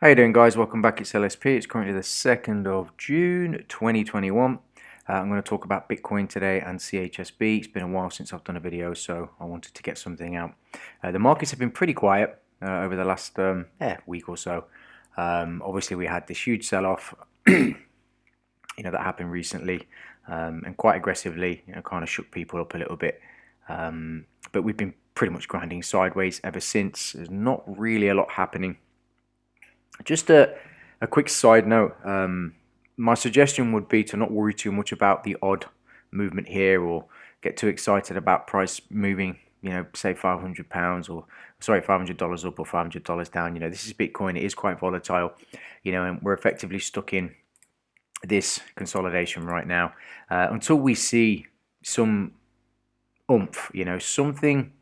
How you doing, guys? Welcome back. It's LSP. It's currently the 2nd of June 2021. I'm going to talk about Bitcoin today and CHSB. It's been a while since I've done a video, so I wanted to get something out. The markets have been pretty quiet over the last week or so. Obviously, we had this huge sell-off that happened recently, and quite aggressively, kind of shook people up a little bit. But we've been pretty much grinding sideways ever since. There's not really a lot happening. Just a quick side note, my suggestion would be to not worry too much about the odd movement here or get too excited about price moving, say £500 or sorry, $500 up or $500 down. This is Bitcoin. It is quite volatile, and we're effectively stuck in this consolidation right now until we see some oomph, something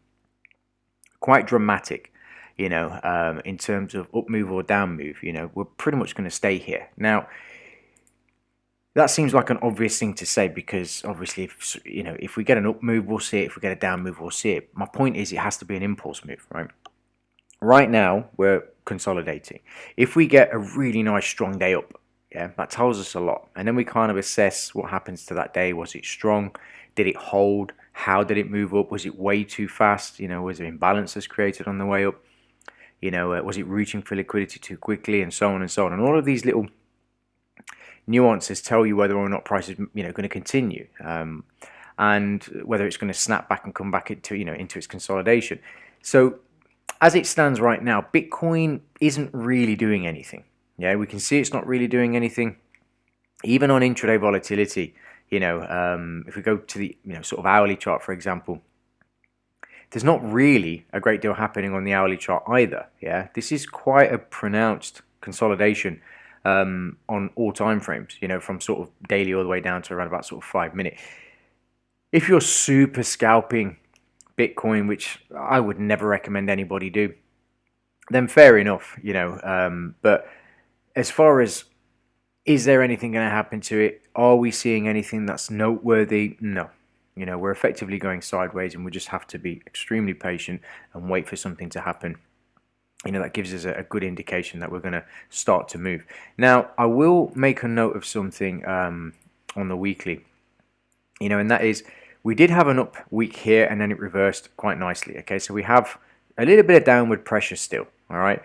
quite dramatic. In terms of up move or down move, we're pretty much going to stay here. Now, that seems like an obvious thing to say because obviously, if we get an up move, we'll see it. If we get a down move, we'll see it. My point is, it has to be an impulse move, right? Right now, we're consolidating. If we get a really nice strong day up, that tells us a lot. And then we kind of assess what happens to that day. Was it strong? Did it hold? How did it move up? Was it way too fast? Was there imbalances created on the way up? Was it reaching for liquidity too quickly, and so on and so on. And all of these little nuances tell you whether or not price is going to continue, and whether it's going to snap back and come back into its consolidation. So as it stands right now, Bitcoin isn't really doing anything. We can see it's not really doing anything, even on intraday volatility. If we go to the sort of hourly chart, for example, there's not really a great deal happening on the hourly chart either. This is quite a pronounced consolidation on all time frames, from sort of daily all the way down to around about sort of 5 minute. If you're super scalping Bitcoin, which I would never recommend anybody do, then fair enough, but as far as is there anything going to happen to it? Are we seeing anything that's noteworthy? No. We're effectively going sideways, and we just have to be extremely patient and wait for something to happen. That gives us a good indication that we're going to start to move. Now, I will make a note of something on the weekly, and that is we did have an up week here, and then it reversed quite nicely. Okay, so we have a little bit of downward pressure still. All right,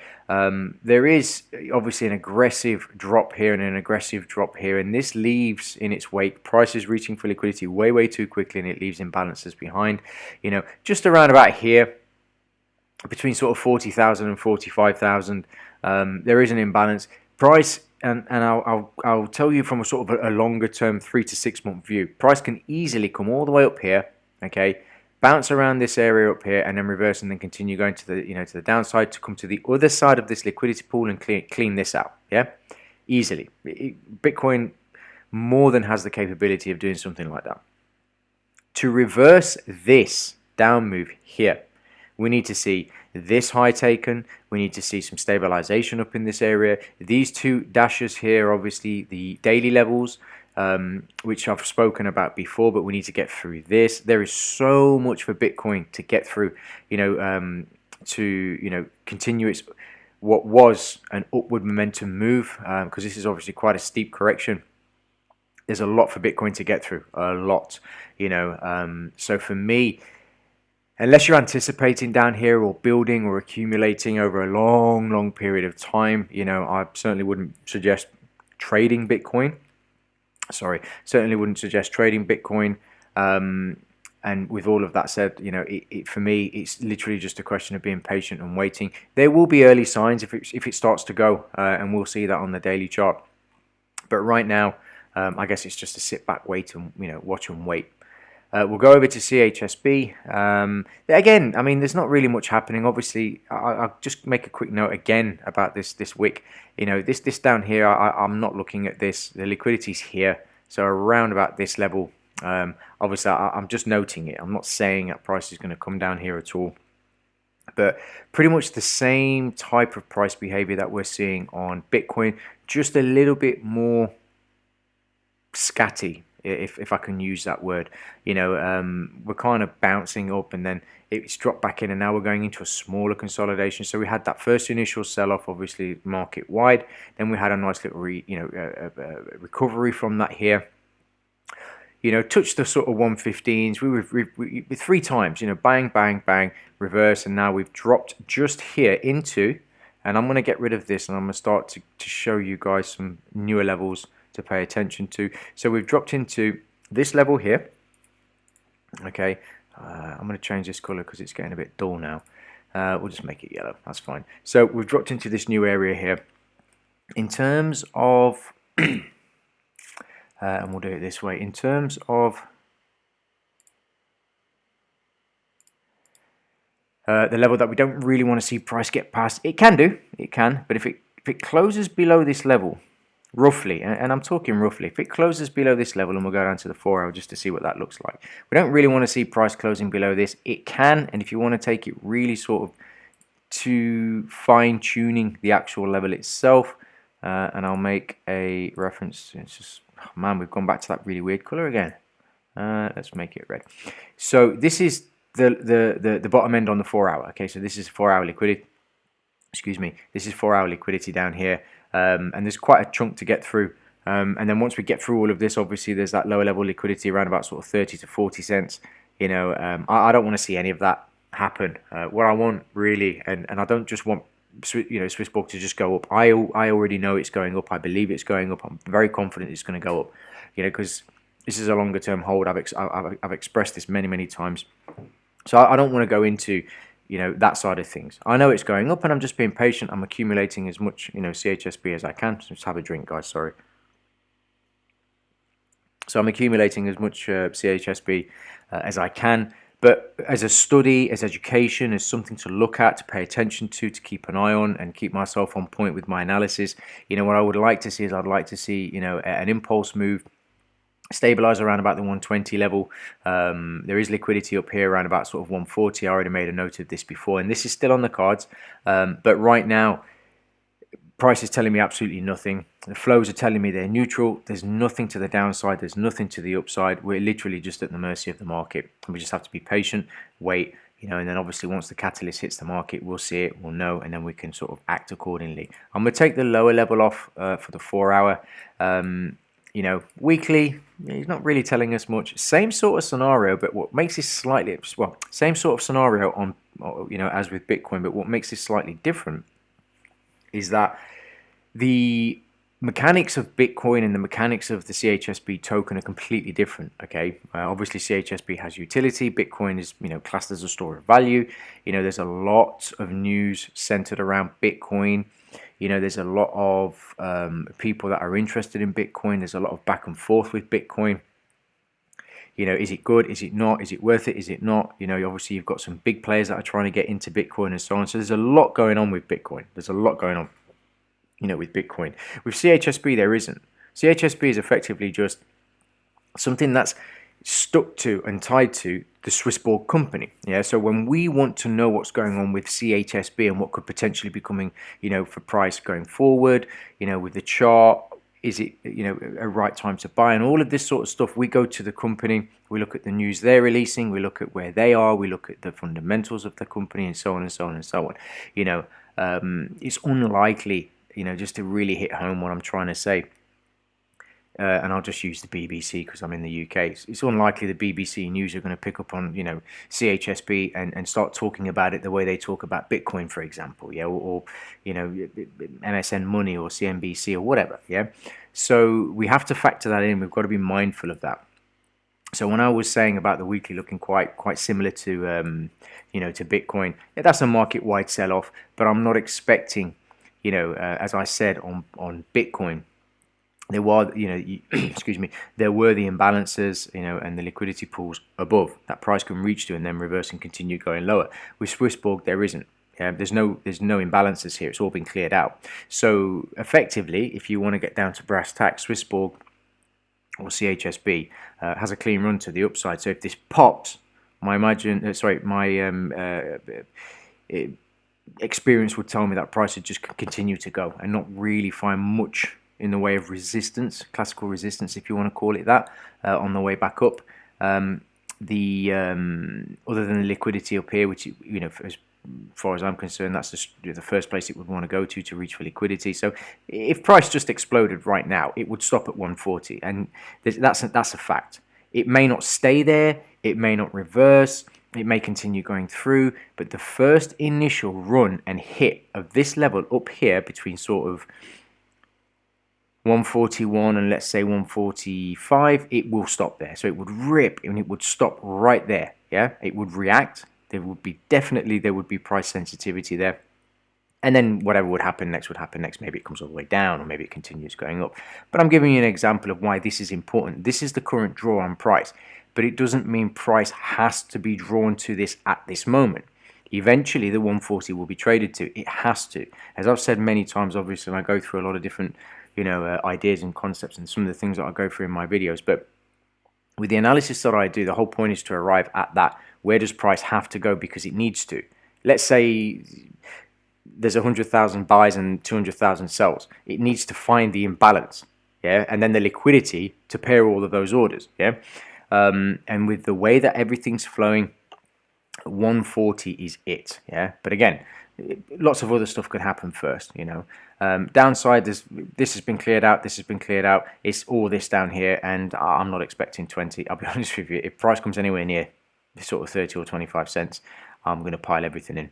there is obviously an aggressive drop here and an aggressive drop here, and this leaves in its wake prices reaching for liquidity way too quickly, and it leaves imbalances behind. Just around about here, between sort of 40,000 and 45,000, there is an imbalance. Price, and I'll tell you from a sort of a longer term 3 to 6 month view, price can easily come all the way up here. Okay. Bounce around this area up here and then reverse and then continue going to the to the downside to come to the other side of this liquidity pool and clean this out. Easily. Bitcoin more than has the capability of doing something like that. To reverse this down move here, we need to see this high taken. We need to see some stabilization up in this area. These two dashes here, obviously the daily levels, which I've spoken about before, but we need to get through this. There is so much for Bitcoin to get through, to continue its what was an upward momentum move, because this is obviously quite a steep correction. There's a lot for Bitcoin to get through, a lot, so for me, unless you're anticipating down here or building or accumulating over a long period of time, I certainly wouldn't suggest trading Bitcoin. Certainly wouldn't suggest trading Bitcoin. And with all of that said, for me, it's literally just a question of being patient and waiting. There will be early signs if it starts to go, and we'll see that on the daily chart. But right now, I guess it's just to sit back, wait, and watch and wait. We'll go over to CHSB. Again, I mean, there's not really much happening. Obviously, I'll just make a quick note again about this wick. This down here, I'm not looking at this. The liquidity's here, so around about this level. Obviously, I'm just noting it. I'm not saying that price is going to come down here at all. But pretty much the same type of price behavior that we're seeing on Bitcoin, just a little bit more scatty, if I can use that word. You know, we're kind of bouncing up, and then it's dropped back in, and now we're going into a smaller consolidation. So we had that first initial sell-off, obviously market wide. Then we had a nice little recovery from that here. You know, touched the sort of 115s. We 3 times, you know, bang, bang, bang, reverse, and now we've dropped just here into, and I'm going to get rid of this, and I'm going to start to show you guys some newer levels to pay attention to. So we've dropped into this level here. Okay, I'm going to change this color because it's getting a bit dull now. We'll just make it yellow, that's fine. So we've dropped into this new area here. In terms of and we'll do it this way. In terms of the level that we don't really want to see price get past, it can, but if it closes below this level, roughly, and I'm talking roughly, if it closes below this level, and we'll go down to the 4 hour just to see what that looks like. We don't really want to see price closing below this. It can, and if you want to take it really sort of to fine tuning the actual level itself, and I'll make a reference. It's just, oh man, we've gone back to that really weird color again. Let's make it red. So this is the bottom end on the 4 hour. Okay, so this is 4 hour liquidity. Excuse me. This is 4 hour liquidity down here, and there's quite a chunk to get through. And then once we get through all of this, obviously there's that lower level liquidity around about sort of 30 to 40 cents. You know, I don't want to see any of that happen. What I want really, and I don't just want Swissborg to just go up. I already know it's going up. I believe it's going up. I'm very confident it's going to go up. You know, because this is a longer term hold. I've expressed this many times. So I don't want to go into, you know, that side of things. I know it's going up, and I'm just being patient. I'm accumulating as much, you know, CHSB as I can. Just have a drink, guys. Sorry. So I'm accumulating as much CHSB as I can. But as a study, as education, as something to look at, to pay attention to keep an eye on, and keep myself on point with my analysis. You know, what I would like to see is I'd like to see, you know, an impulse move, stabilize around about the 120 level. There is liquidity up here around about sort of 140. I already made a note of this before, and this is still on the cards. But right now, price is telling me absolutely nothing. The flows are telling me they're neutral. There's nothing to the downside. There's nothing to the upside. We're literally just at the mercy of the market. We just have to be patient, wait, you know, and then obviously once the catalyst hits the market, we'll see it, we'll know, and then we can sort of act accordingly. I'm going to take the lower level off for the 4 hour. You know, weekly, he's not really telling us much. Same sort of scenario, but what makes this slightly, well, same sort of scenario on, you know, as with Bitcoin, but what makes this slightly different is that the mechanics of Bitcoin and the mechanics of the CHSB token are completely different. Okay, obviously CHSB has utility. Bitcoin is, you know, classed as a store of value. You know, there's a lot of news centered around Bitcoin. You know, there's a lot of people that are interested in Bitcoin. There's a lot of back and forth with Bitcoin. You know, is it good? Is it not? Is it worth it? Is it not? You know, obviously you've got some big players that are trying to get into Bitcoin and so on. So there's a lot going on with Bitcoin. There's a lot going on, you know, with Bitcoin. With CHSB, there isn't. CHSB is effectively just something that's stuck to and tied to the Swissborg company. Yeah. So when we want to know what's going on with CHSB and what could potentially be coming, you know, for price going forward, you know, with the chart, is it, you know, a right time to buy, and all of this sort of stuff, we go to the company, we look at the news they're releasing, we look at where they are, we look at the fundamentals of the company, and so on and so on and so on. You know, it's unlikely, you know, just to really hit home what I'm trying to say, and I'll just use the BBC because I'm in the UK. It's unlikely the BBC News are going to pick up on, you know, CHSB and start talking about it the way they talk about Bitcoin, for example, yeah, or you know, MSN Money or CNBC or whatever, yeah. So we have to factor that in. We've got to be mindful of that. So when I was saying about the weekly looking quite similar to you know, to Bitcoin, yeah, that's a market-wide sell-off, but I'm not expecting, you know, as I said on Bitcoin, there were, you know, excuse me, there were the imbalances, you know, and the liquidity pools above that price can reach to, and then reverse and continue going lower. With Swissborg, there isn't. There's no imbalances here. It's all been cleared out. So effectively, if you want to get down to brass tacks, Swissborg or CHSB has a clean run to the upside. So if this pops, my experience would tell me that price would just continue to go and not really find much in the way of resistance, classical resistance, if you want to call it that, on the way back up. Other than the liquidity up here, which, you know, as far as I'm concerned, that's the first place it would want to go to reach for liquidity. So if price just exploded right now, it would stop at 140, and that's a fact. It may not stay there, it may not reverse, it may continue going through, but the first initial run and hit of this level up here between sort of 141 and let's say 145, it will stop there. So it would rip and it would stop right there. Yeah, it would react. There would be price sensitivity there, and then whatever would happen next would happen next. Maybe it comes all the way down, or maybe it continues going up. But I'm giving you an example of why this is important. This is the current draw on price, but it doesn't mean price has to be drawn to this at this moment. Eventually the 140 will be traded to. It has to. As I've said many times, obviously, and I go through a lot of different, you know, ideas and concepts and some of the things that I go through in my videos, but with the analysis that I do, the whole point is to arrive at that. Where does price have to go? Because it needs to. Let's say there's 100,000 buys and 200,000 sells. It needs to find the imbalance, yeah, and then the liquidity to pair all of those orders, yeah. And with the way that everything's flowing, 140 is it, yeah. But again, lots of other stuff could happen first, you know. Downside, this has been cleared out, this has been cleared out, it's all this down here, and I'm not expecting 20. I'll be honest with you, if price comes anywhere near sort of 30 or 25 cents, I'm going to pile everything in.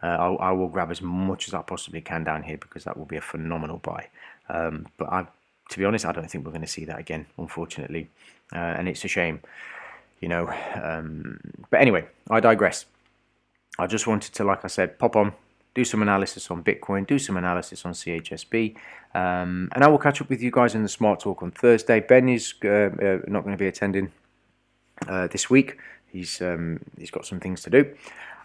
I will grab as much as I possibly can down here, because that will be a phenomenal buy. But to be honest, I don't think we're going to see that again, unfortunately, and it's a shame, you know. But anyway, I digress. I just wanted to, like I said, pop on, do some analysis on Bitcoin, do some analysis on CHSB, and I will catch up with you guys in the Smart Talk on Thursday. Ben is not going to be attending this week. He's got some things to do,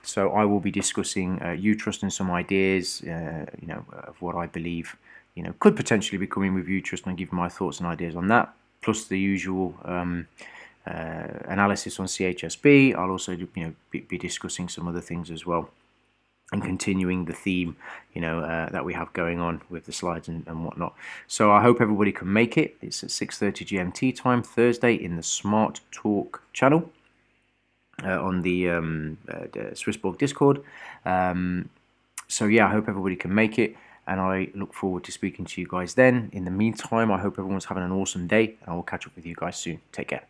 so I will be discussing U-Trust and some ideas, you know, of what I believe, you know, could potentially be coming with U-Trust, and give my thoughts and ideas on that, plus the usual analysis on CHSB. I'll also, you know, be discussing some other things as well, and continuing the theme, you know, that we have going on with the slides and whatnot. So I hope everybody can make it. It's at 6:30 GMT time, Thursday, in the Smart Talk channel on the Swissborg Discord. So yeah, I hope everybody can make it, and I look forward to speaking to you guys then. In the meantime, I hope everyone's having an awesome day, and I will catch up with you guys soon. Take care.